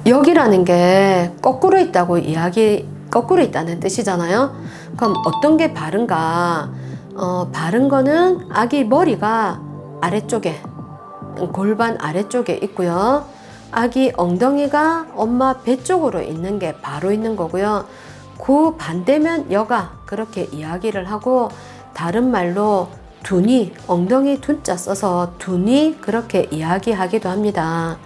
여기라는 게 거꾸로 있다고 거꾸로 있다는 뜻이잖아요. 그럼 어떤 게 바른가? 바른 거는 아기 머리가 아래쪽에, 골반 아래쪽에 있고요. 아기 엉덩이가 엄마 배 쪽으로 있는 게 바로 있는 거고요. 그 반대면 여가, 그렇게 이야기를 하고, 다른 말로 둔이, 엉덩이 둔자 써서 둔이, 그렇게 이야기하기도 합니다.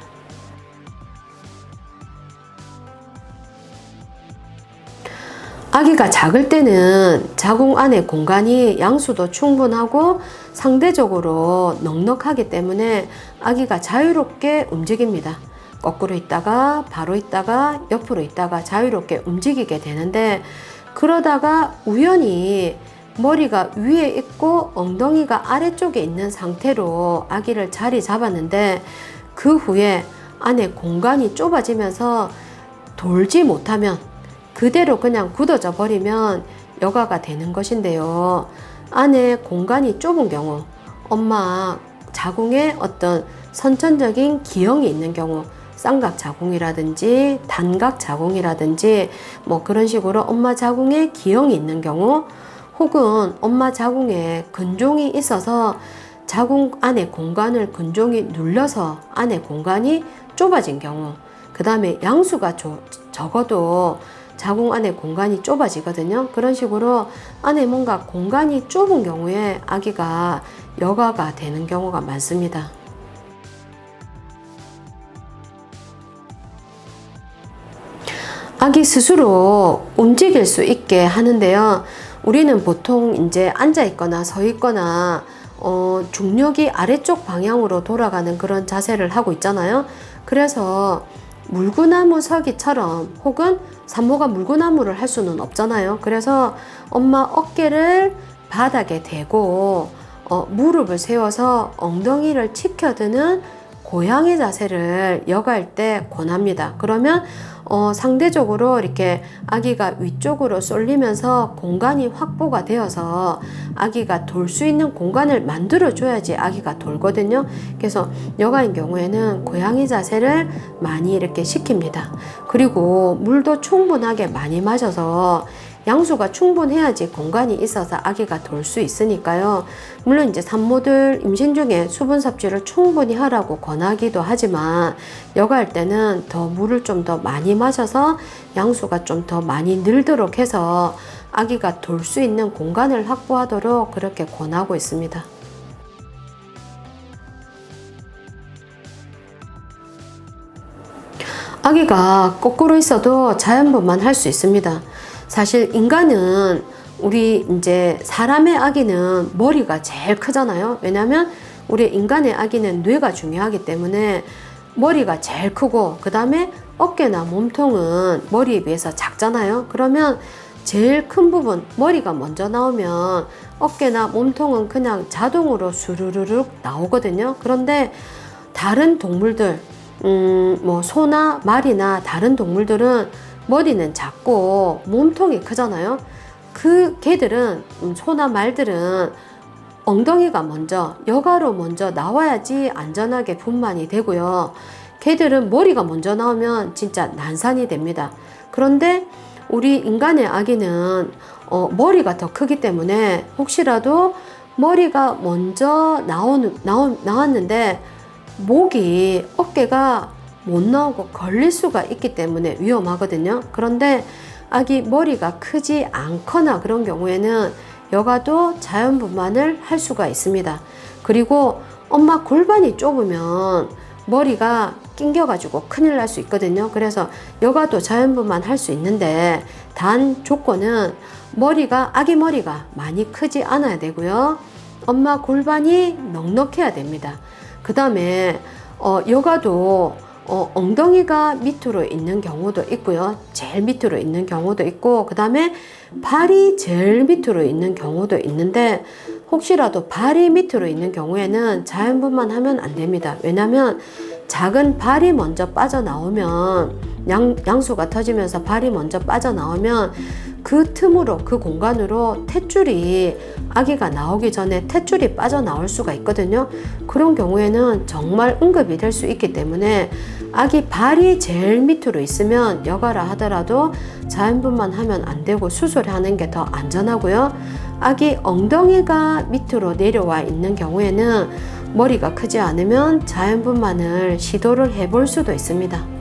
아기가 작을 때는 자궁 안에 공간이 양수도 충분하고 상대적으로 넉넉하기 때문에 아기가 자유롭게 움직입니다. 거꾸로 있다가 바로 있다가 옆으로 있다가 자유롭게 움직이게 되는데, 그러다가 우연히 머리가 위에 있고 엉덩이가 아래쪽에 있는 상태로 아기를 자리 잡았는데, 그 후에 안에 공간이 좁아지면서 돌지 못하면, 그대로 그냥 굳어져 버리면 여가가 되는 것인데요. 안에 공간이 좁은 경우, 엄마 자궁에 어떤 선천적인 기형이 있는 경우, 쌍각 자궁이라든지 단각 자궁이라든지 뭐 그런 식으로 엄마 자궁에 기형이 있는 경우, 혹은 엄마 자궁에 근종이 있어서 자궁 안에 공간을 근종이 눌려서 안에 공간이 좁아진 경우, 그 다음에 양수가 적어도 자궁 안에 공간이 좁아지거든요. 그런 식으로 안에 뭔가 공간이 좁은 경우에 아기가 여가가 되는 경우가 많습니다. 아기 스스로 움직일 수 있게 하는데요. 우리는 보통 이제 앉아 있거나 서 있거나 중력이 아래쪽 방향으로 돌아가는 그런 자세를 하고 있잖아요. 그래서 물구나무 서기처럼, 혹은 산모가 물구나무를 할 수는 없잖아요. 그래서 엄마 어깨를 바닥에 대고 무릎을 세워서 엉덩이를 치켜드는 고양이 자세를 여가할 때 권합니다. 그러면 상대적으로 이렇게 아기가 위쪽으로 쏠리면서 공간이 확보가 되어서 아기가 돌 수 있는 공간을 만들어 줘야지 아기가 돌거든요. 그래서 여가인 경우에는 고양이 자세를 많이 이렇게 시킵니다. 그리고 물도 충분하게 많이 마셔서, 양수가 충분해야지 공간이 있어서 아기가 돌 수 있으니까요. 물론 이제 산모들 임신 중에 수분 섭취를 충분히 하라고 권하기도 하지만, 여가할 때는 더 물을 좀 더 많이 마셔서 양수가 좀 더 많이 늘도록 해서 아기가 돌 수 있는 공간을 확보하도록 그렇게 권하고 있습니다. 아기가 거꾸로 있어도 자연분만 할 수 있습니다. 사실 인간은, 우리 이제 사람의 아기는 머리가 제일 크잖아요. 왜냐하면 우리 인간의 아기는 뇌가 중요하기 때문에 머리가 제일 크고, 그 다음에 어깨나 몸통은 머리에 비해서 작잖아요. 그러면 제일 큰 부분, 머리가 먼저 나오면 어깨나 몸통은 그냥 자동으로 수르르륵 나오거든요. 그런데 다른 동물들, 뭐 소나 말이나 다른 동물들은 머리는 작고 몸통이 크잖아요. 그 개들은, 소나 말들은 엉덩이가 먼저, 여가로 먼저 나와야지 안전하게 분만이 되고요. 개들은 머리가 먼저 나오면 진짜 난산이 됩니다. 그런데 우리 인간의 아기는 머리가 더 크기 때문에 혹시라도 머리가 먼저 나왔는데 목이, 어깨가 못 나오고 걸릴 수가 있기 때문에 위험하거든요. 그런데 아기 머리가 크지 않거나 그런 경우에는 여가도 자연분만을 할 수가 있습니다. 그리고 엄마 골반이 좁으면 머리가 낑겨가지고 큰일 날 수 있거든요. 그래서 여가도 자연분만 할 수 있는데, 단 조건은 아기 머리가 많이 크지 않아야 되고요. 엄마 골반이 넉넉해야 됩니다. 그 다음에 여가도 엉덩이가 밑으로 있는 경우도 있고요. 제일 밑으로 있는 경우도 있고, 그 다음에 발이 제일 밑으로 있는 경우도 있는데, 혹시라도 발이 밑으로 있는 경우에는 자연분만 하면 안 됩니다. 왜냐하면 작은 발이 먼저 빠져나오면 양수가 터지면서 발이 먼저 빠져나오면 그 틈으로, 그 공간으로 탯줄이, 아기가 나오기 전에 탯줄이 빠져나올 수가 있거든요. 그런 경우에는 정말 응급이 될 수 있기 때문에 아기 발이 제일 밑으로 있으면 여가라 하더라도 자연분만 하면 안 되고 수술하는 게 더 안전하고요. 아기 엉덩이가 밑으로 내려와 있는 경우에는 머리가 크지 않으면 자연분만을 시도를 해볼 수도 있습니다.